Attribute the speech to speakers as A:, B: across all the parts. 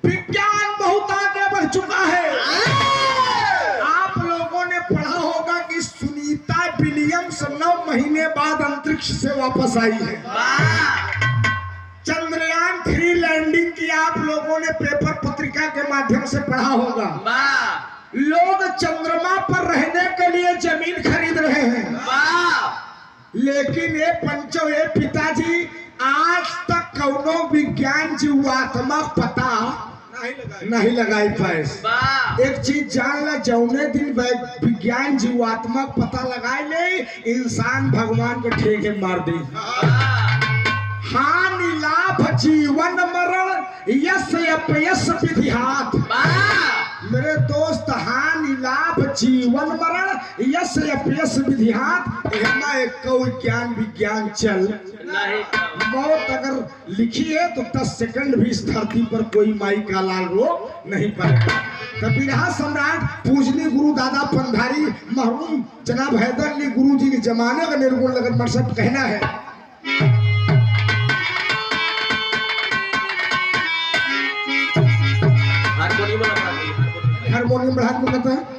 A: विज्ञान बहुत आगे बढ़ चुका है। आप लोगों ने पढ़ा होगा कि सुनीता विलियम्स 9 महीने बाद अंतरिक्ष से वापस आई है। चंद्रयान 3 लैंडिंग की आप लोगों ने पेपर पत्रिका के माध्यम से पढ़ा होगा। लोग चंद्रमा पर रहने के लिए जमीन खरीद रहे हैं। लेकिन ये पंचो, ये पिताजी, आज तक कौनो विज्ञान जीवात्मक पता नहीं लगाई पाए। एक चीज जान ला, जौने दिन विज्ञान जीवात्मक पता लगाए ले, इंसान भगवान को ठेके मार दी। हानि लाभ जीवन मरण यश अपयश विधिहात। मेरे दोस्त, हानि लाभ जीवन मरण यश अपयश विधिहात, एक विज्ञान चल नहीं। मौत अगर लिखी है तो 10 सेकंड भी इस धरती पर कोई माई का लाल रोक नहीं पाएगा। तो बिरहा सम्राट पूजनी गुरु दादा पंधारी मरहूम जनाब हैदर अली गुरु जी के जमाने का निर्गुण लगन मकसद कहना है। हारमोनियम बढ़ा के बोलता है।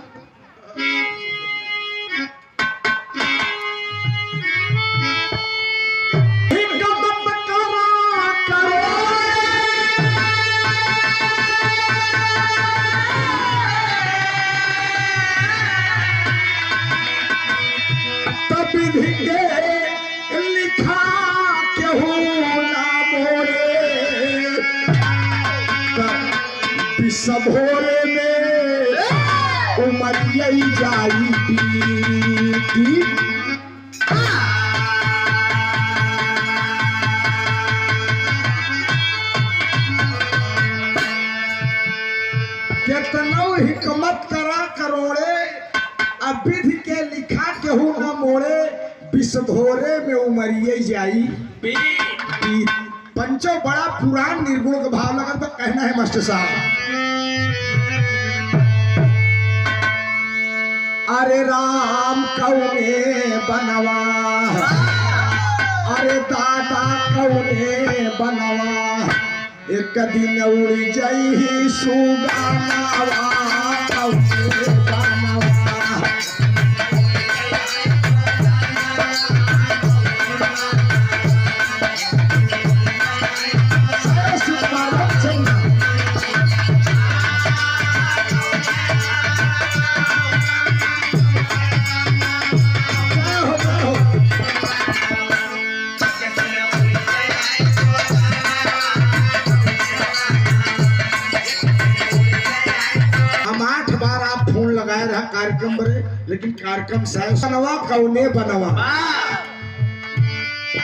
A: लिखा केहू ना मोरे सब भोरे में उमरिया जाई पी। केतनो हिकमत करा करोड़े, अब विधि के लिखा केहू न मोड़े, विषधोरे में उमरिया जाई पी। पंचो बड़ा पुरान निर्गुण का भाव लगा तो कहना है मास्टर साहब। अरे राम कौने बनवा, अरे दादा कौने बनवा, एक दिन उड़ जाई सुगानावा कौने बनवा। कार्यक्रम बरे, लेकिन कार्यक्रम बनवा कौने बनवा।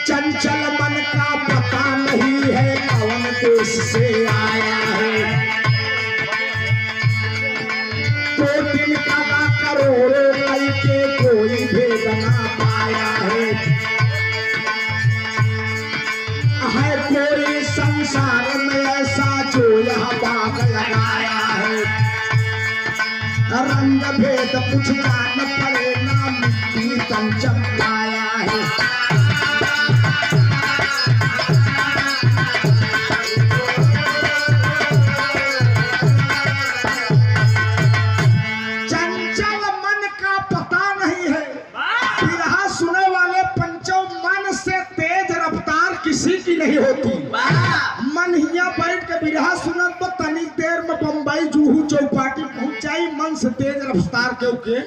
A: चंचल मन का पता नहीं है कौन देश से आया है, 2 दिन का करोड़ों करके कोई भेद ना पाया है। कोई संसार में ऐसा जो यह बाग लगाया है, रंग भेद कुछ जान पड़े ना मिट्टी तन चमकाया है। चंचल मन का पता नहीं है। बिरहा सुने वाले पंचों, मन से तेज रफ्तार किसी की नहीं होती। मन हिया बैठ के बिरहा सुनत तो तनी देर में बम्बई जूहू चौपाटी पहुंच जाई। मन से तेज रफ्तार के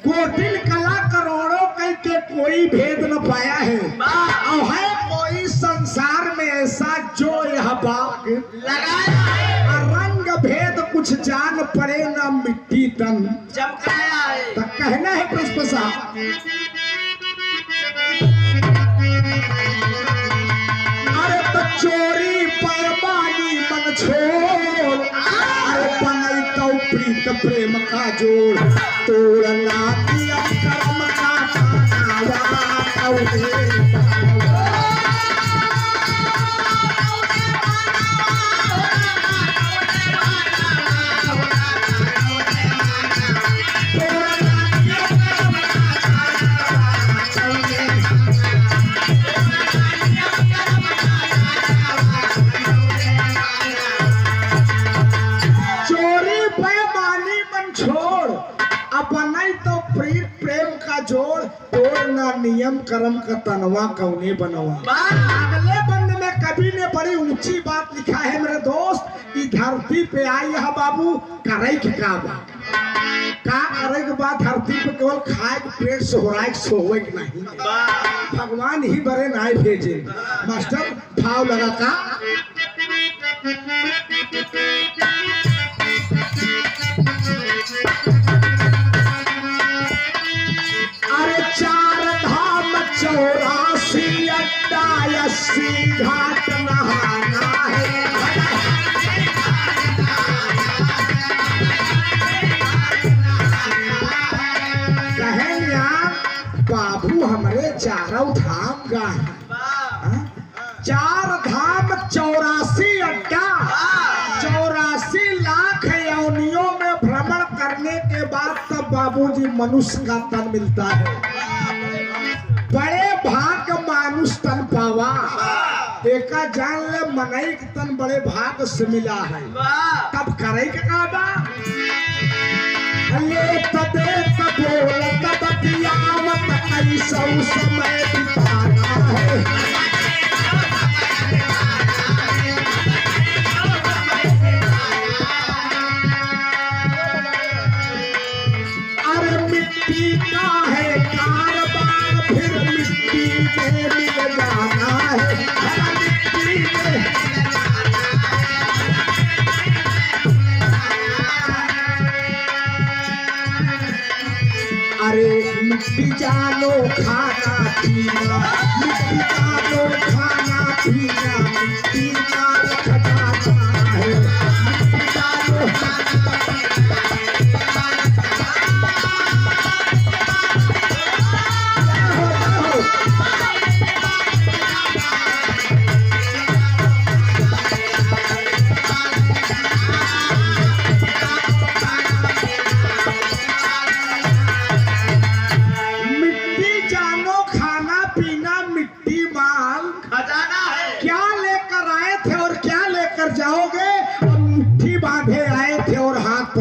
A: कोटिल कला करोड़ों के कोई भेद न पाया है। और है कोई संसार में ऐसा जो यह बाग लगाया है, रंग भेद कुछ जान पड़े ना मिट्टी तन चमकाया है। तो कहना है प्रश्न, अरे तो चोरी परवानी मन छोड़, अरे बनई तो प्रीत प्रेम का जोड़, तोड़ना दिया कर्म का नियम कर्म का तनवा कौने बनवा। अगले बंद में कवि ने बड़ी ऊंची बात लिखा है मेरे दोस्त, ई धरती पे आई है बाबू करे के का करे के बाद धरती पे केवल खाए के पेट से हो रहा है, सोवे के नहीं। भगवान ही बड़े नाय भेजे। मास्टर भाव लगा का अरे 4 धाम 84 अड्डा 80 घाट नहाना है। बाबू हमरे 4 धाम का है। 4 धाम 84 अड्डा 84 लाख योनियों में भ्रमण करने के बाद तब बाबूजी मनुष्य का तन मिलता है। बड़े भाग मानुष तन पावा, एका जान ले मनई के तन बड़े भाग से मिला है। तब करे के का बा ले तबे तबोल तब कियामत ऐसा समय बिताना है। अरे मिट्टी का है कारबार फिर मिट्टी में मिल जाना है। मिट्टी में अरे मिट्टी जानो खाना पीना, मिट्टी जानो खाना पीना, मिट्टी का खजाना है। मिट्टी जानो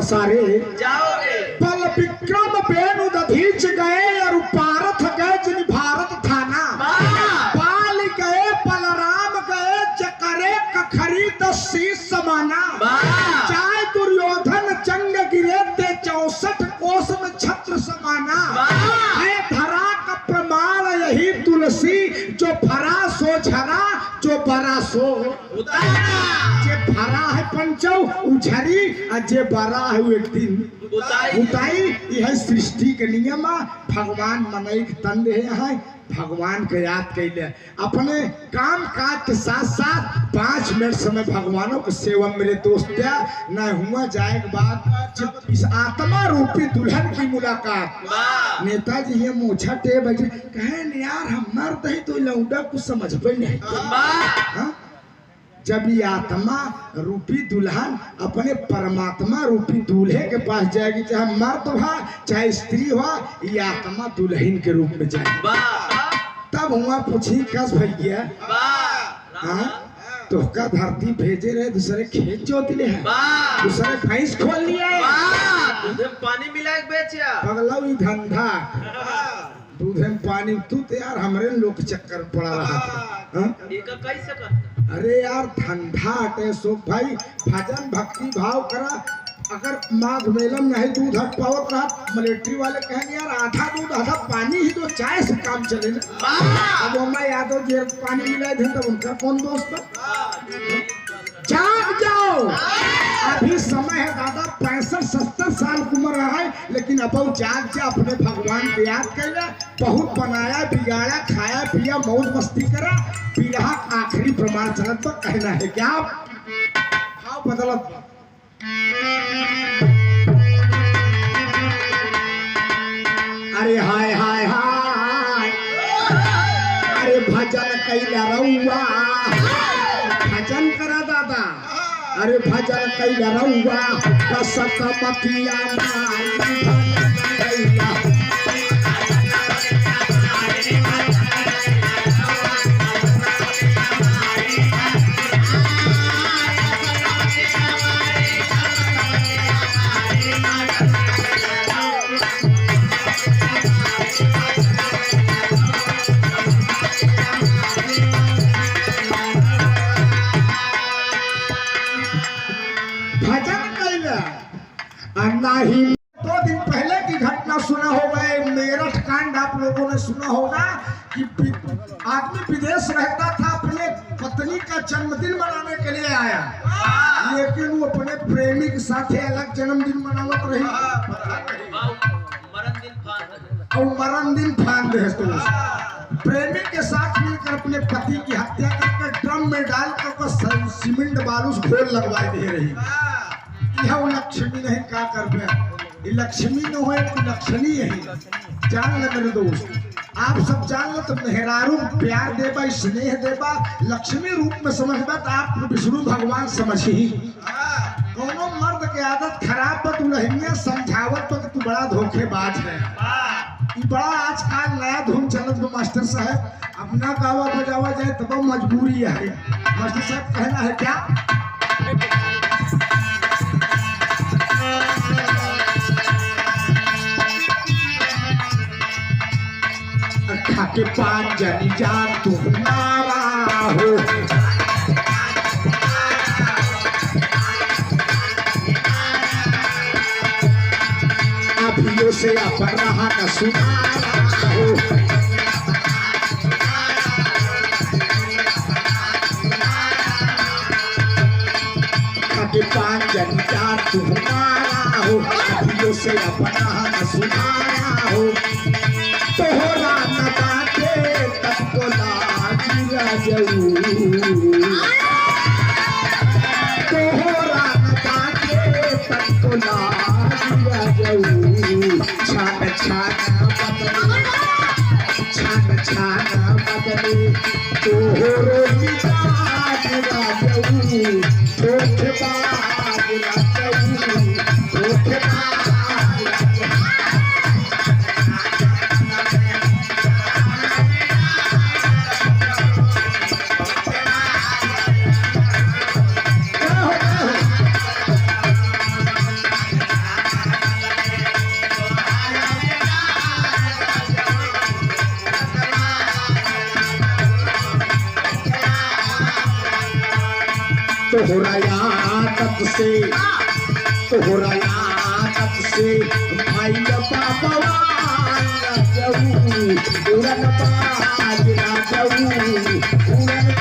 A: सारे
B: जाओगे।
A: पल विक्रम बेनु दधीच गए और पारथ गए जिन भारत थाना। पाल गए बलराम गए चकरे कखरी 10 शीश समाना। चाहे दुर्योधन जंग गिरे ते 64 कोस में छत्र समाना। है धरा का प्रमाण यही तुलसी, जो भरा सो झरा, जो बरा सो उतारा। जे भरा है पंचौ उझरी, जे बरा है वो एक दिन उताई। यह सृष्टि के नियम। भगवान मनई के तन दे है, भगवान के याद कैले अपने काम काज के साथ साथ 5 मिनट समय भगवानों के सेवा मेरे दोस्त न हुआ जाए के बाद जब इस आत्मा रूपी दुल्हन की मुलाकात। नेताजी ये मोछा टे बजे कहे यार हम मर्द है तो लौंडा कुछ समझ पे नहीं। जब ये आत्मा रूपी दुल्हन अपने परमात्मा रूपी दूल्हे के पास जाएगी, चाहे मर्द हुआ चाहे स्त्री हुआ, ये आत्मा दुल्हन के रूप में जाएगी। तब हुआ पूछी कस भैया तो का धरती भेजे रहे, दूसरे खेत जोत ले है, दूसरे भैंस खोल लिया,
B: पानी मिला बेचा
A: पगला धंधा दूध में पानी। तू तो यार हमारे लोग चक्कर पड़ा रहा था। अरे यार धंधा हटे सो भाई, भजन भक्ति भाव करा। अगर माघ मेलम नहीं दूध हट पावत रहा, मिलिट्री वाले कहेंगे यार आधा दूध आधा पानी ही तो चाय से काम चले ना। अब मैं यादव जी पानी मिलाए थे तब उनका कौन दोस्त था। जाग जाओ, अभी समय है दादा, 65-70 साल की उम्र है, लेकिन अब जाग जा, अपने भगवान को याद कर ले। बहुत बनाया बिगाड़ा, खाया पिया मौज मस्ती करा, पीड़ा आखिरी प्रमाण चलत तो कहना है क्या भाव बदलत। अरे हाय हाय हाय, अरे भजन कैला रउआ, भजन करा दादा। अरे भजन कैला रउआ, कसत मतिया नहीं। 2 दिन पहले की घटना सुना होगा, मेरठ कांड आप लोगों ने सुना होगा कि आदमी विदेश रहता था, अपने पत्नी का जन्मदिन मनाने के लिए आया, लेकिन वो अपने प्रेमी के साथ अलग जन्मदिन मनावत रही और मरण दिन फान दे। तो प्रेमी के साथ मिलकर अपने पति की हत्या करके ड्रम में डालकर सीमेंट बालू से घोल लगवा दे रही। यह लक्ष्मी नहीं का कर, लक्ष्मी न हो लक्ष्मी यही जान ले मेरे दोस्त, आप सब जान लो। तो मेहरारू प्यार देबा, स्नेह देबा, लक्ष्मी रूप में समझबा तो आप विष्णु भगवान समझी। कोनो मर्द के आदत खराब बा, तू लहनिया समझावत तो तू बड़ा धोखेबाज है। ये बड़ा आजकल नया धूम चलत बा मास्टर साहब, अपना गावा बजावा जाए तब मजबूरी है। मास्टर साहब कहना है क्या? खाके पान जानी जान तुम्हारा हो, अभियो से अपन रहा न सुनारा हो। खाके पान जानी जान तुम्हारा हो, अभियो से अपन रहा न सुनारा हो। तोहरा न बाटे तब लागी राजऊ, तोहरा न बाटे तब लागी राजऊ। छान छान बदले, छान छान बदले तोहरो मिजाज राजऊ। धोखेबाज राजऊ, धोखेबाज तोहरा आदत से, तोहरा आदत से भाई बाबा जाऊ, उड़न बाज ना जाऊ, उड़न